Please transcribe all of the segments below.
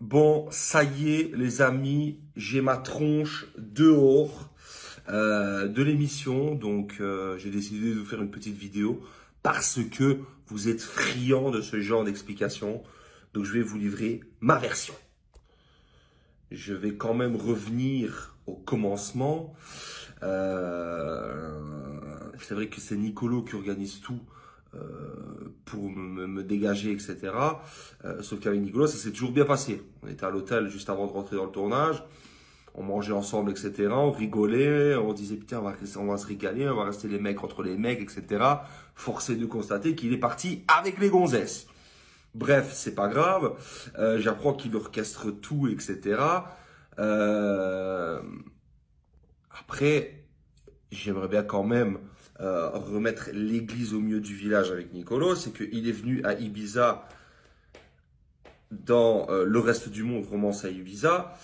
Bon, ça y est, les amis, j'ai ma tronche dehors de l'émission. Donc, j'ai décidé de vous faire une petite vidéo parce que vous êtes friands de ce genre d'explications. Donc, je vais vous livrer ma version. Je vais quand même revenir au commencement. C'est vrai que c'est Nicolo qui organise tout pour me dégager, etc. Sauf qu'avec Nicolas, ça s'est toujours bien passé. On était à l'hôtel juste avant de rentrer dans le tournage. On mangeait ensemble, etc. On rigolait. On disait, putain, on va se régaler. On va rester les mecs entre les mecs, etc. Forcé de constater qu'il est parti avec les gonzesses. Bref, c'est pas grave. J'apprends qu'il orchestre tout, etc. Après, j'aimerais bien quand même remettre l'église au milieu du village avec Nicolo. C'est qu'il est venu à Ibiza dans le reste du monde, romance à Ibiza.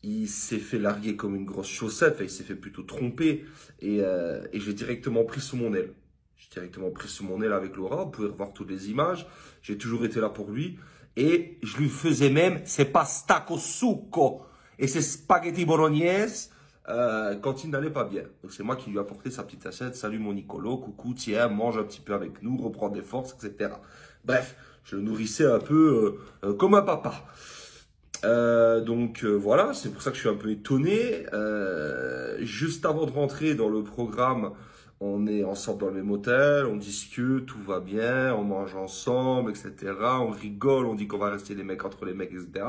Il s'est fait larguer comme une grosse chaussette. Enfin, il s'est fait plutôt tromper. Et j'ai directement pris sous mon aile. J'ai directement pris sous mon aile avec Laura. Vous pouvez revoir toutes les images. J'ai toujours été là pour lui. Et je lui faisais même ses pasta con succo et ses spaghetti bolognaises quand il n'allait pas bien. Donc c'est moi qui lui ai apporté sa petite assiette. Salut mon Nicolo, coucou, tiens, mange un petit peu avec nous, reprends des forces, etc. Bref, je le nourrissais un peu comme un papa. Voilà, c'est pour ça que je suis un peu étonné. Juste avant de rentrer dans le programme, on est ensemble dans le même hôtel, on discute, tout va bien, on mange ensemble, etc. On rigole, on dit qu'on va rester les mecs entre les mecs, etc.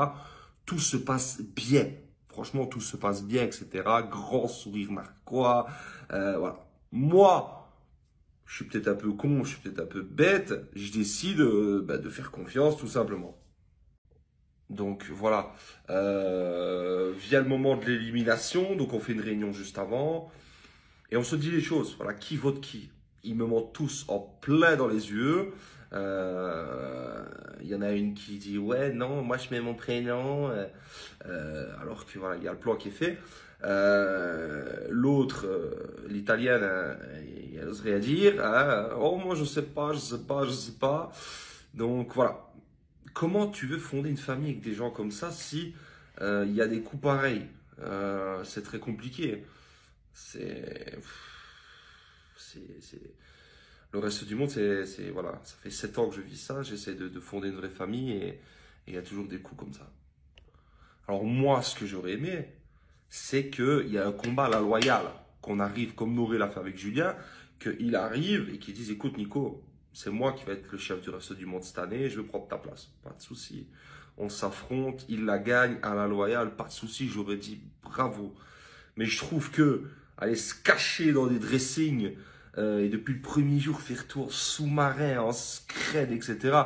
Tout se passe bien. Franchement, tout se passe bien, etc. Grand sourire narquois. Voilà. Moi, je suis peut-être un peu con, je suis peut-être un peu bête. Je décide de faire confiance, tout simplement. Donc voilà, vient le moment de l'élimination, donc on fait une réunion juste avant, et on se dit les choses, voilà, qui vote qui. Ils me mentent tous en plein dans les yeux. Il y en a une qui dit, ouais, non, moi je mets mon prénom, alors que voilà, il y a le plan qui est fait. L'autre, l'italienne, elle n'ose rien dire. Oh, moi je sais pas, je sais pas, je sais pas. Donc voilà. Comment tu veux fonder une famille avec des gens comme ça si il y a des coups pareils? C'est très compliqué. C'est, Le reste du monde, voilà, ça fait 7 ans que je vis ça. J'essaie de fonder une vraie famille et il y a toujours des coups comme ça. Alors moi, ce que j'aurais aimé, c'est qu'il y a un combat à la loyale, qu'on arrive comme Noré l'a fait avec Julien, qu'il arrive et qu'il dise, écoute Nico, c'est moi qui vais être le chef du reste du monde cette année, je veux prendre ta place. Pas de souci. On s'affronte, il la gagne à la loyale, pas de souci, j'aurais dit bravo. Mais je trouve que aller se cacher dans des dressings et depuis le premier jour faire tour sous-marin, en scred, etc.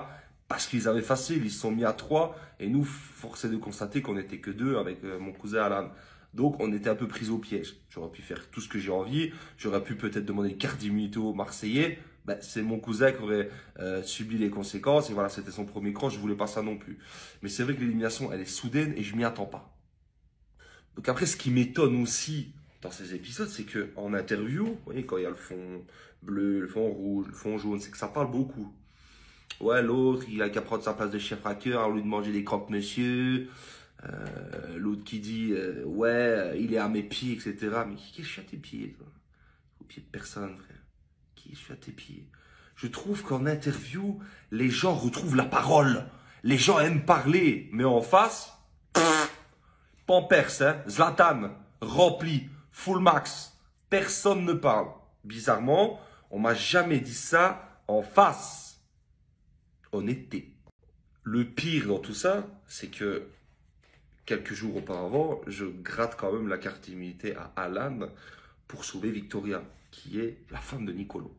Parce qu'ils avaient facile, ils se sont mis à 3 et nous, force est de constater qu'on n'était que 2 avec mon cousin Alan. Donc, on était un peu pris au piège. J'aurais pu faire tout ce que j'ai envie. J'aurais pu peut-être demander une carte d'immunité aux Marseillais. Ben, c'est mon cousin qui aurait subi les conséquences. Et voilà, c'était son premier cran. Je voulais pas ça non plus. Mais c'est vrai que l'élimination, elle est soudaine et je m'y attends pas. Donc après, ce qui m'étonne aussi dans ces épisodes, c'est que en interview, vous voyez, quand il y a le fond bleu, le fond rouge, le fond jaune, c'est que ça parle beaucoup. Ouais, l'autre, il a qu'à prendre sa place de chef à cœur, au lieu de manger des croque-monsieur. L'autre qui dit ouais, il est à mes pieds, etc. Mais qui est je suis à tes pieds, toi? Au pied de personne, frère. Qui est je suis à tes pieds? Je trouve qu'en interview, les gens retrouvent la parole. Les gens aiment parler, mais en face, Pampers, hein, Zlatan, rempli, full max. Personne ne parle. Bizarrement, on m'a jamais dit ça en face. Honnêteté. Le pire dans tout ça, c'est que quelques jours auparavant, je gratte quand même la carte d'immunité à Alan pour sauver Victoria, qui est la femme de Nicolo.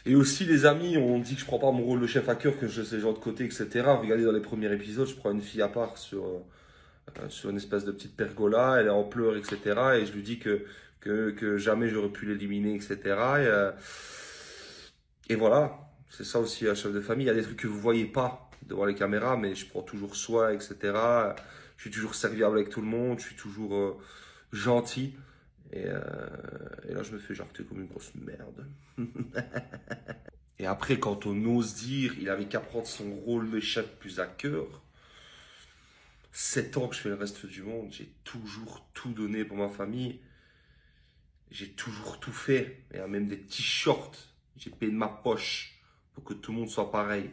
Et aussi, les amis, on dit que je prends pas mon rôle de chef à cœur, que je laisse les gens de côté, etc. Regardez dans les premiers épisodes, je prends une fille à part sur une espèce de petite pergola, elle est en pleurs, etc. Et je lui dis que jamais j'aurais pu l'éliminer, etc. Et voilà, c'est ça aussi un chef de famille. Il y a des trucs que vous voyez pas devant les caméras, mais je prends toujours soin, etc. Je suis toujours serviable avec tout le monde, je suis toujours gentil. Et là, je me fais jarter comme une grosse merde. Et après, quand on ose dire, il avait qu'à prendre son rôle de chef plus à cœur. 7 ans que je fais le reste du monde, j'ai toujours tout donné pour ma famille. J'ai toujours tout fait. Il y a même des t-shirts. J'ai payé de ma poche pour que tout le monde soit pareil.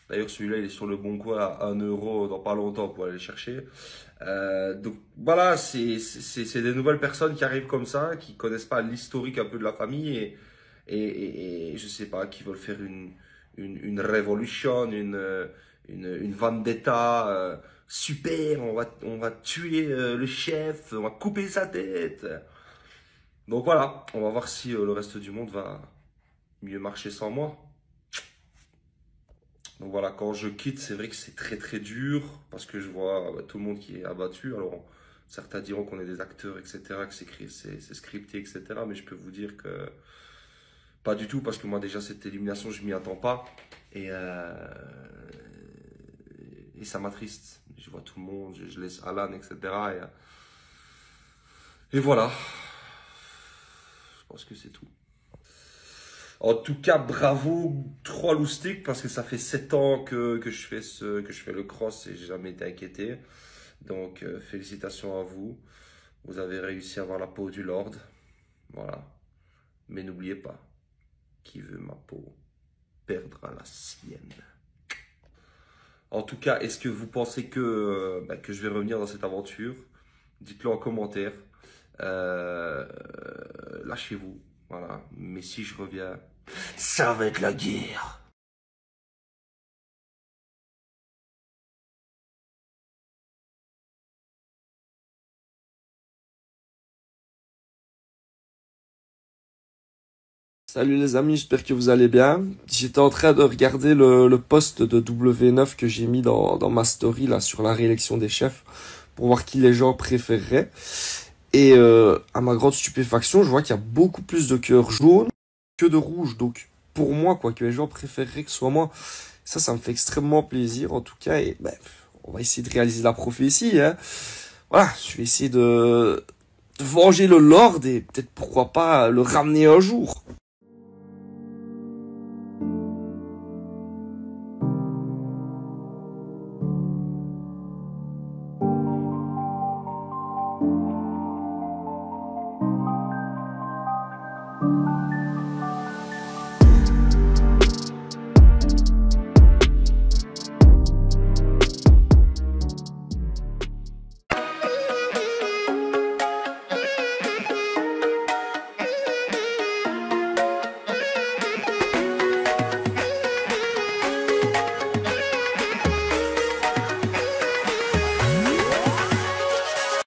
D'ailleurs, celui-là, il est sur le bon coin à 1 € dans pas longtemps pour aller le chercher. Donc voilà, c'est des nouvelles personnes qui arrivent comme ça, qui connaissent pas l'historique un peu de la famille et je sais pas, qui veulent faire une révolution, une vendetta. Super, on va tuer le chef, on va couper sa tête. Donc voilà, on va voir si le reste du monde va mieux marcher sans moi. Donc voilà, quand je quitte, c'est vrai que c'est très très dur parce que je vois tout le monde qui est abattu. Alors certains diront qu'on est des acteurs, etc., que c'est scripté, etc. Mais je peux vous dire que pas du tout parce que moi déjà cette élimination, je m'y attends pas et ça m'attriste. Je vois tout le monde, je laisse Alan, etc. Et voilà, je pense que c'est tout. En tout cas, bravo, 3 loustiques, parce que ça fait 7 ans que je fais le cross et j'ai jamais été inquiété. Donc, félicitations à vous. Vous avez réussi à avoir la peau du Lord. Voilà. Mais n'oubliez pas, qui veut ma peau perdra la sienne. En tout cas, est-ce que vous pensez que je vais revenir dans cette aventure? Dites-le en commentaire. Lâchez-vous. Voilà. Mais si je reviens, ça va être la guerre. Salut les amis, j'espère que vous allez bien. J'étais en train de regarder le post de W9 que j'ai mis dans ma story là sur la réélection des chefs pour voir qui les gens préféreraient. Et à ma grande stupéfaction, je vois qu'il y a beaucoup plus de cœurs jaunes que de rouges. Donc pour moi, quoi, que les gens préféreraient que ce soit moi, ça me fait extrêmement plaisir en tout cas. Et on va essayer de réaliser la prophétie, hein. Voilà, je vais essayer de venger le Lord et peut-être pourquoi pas le ramener un jour.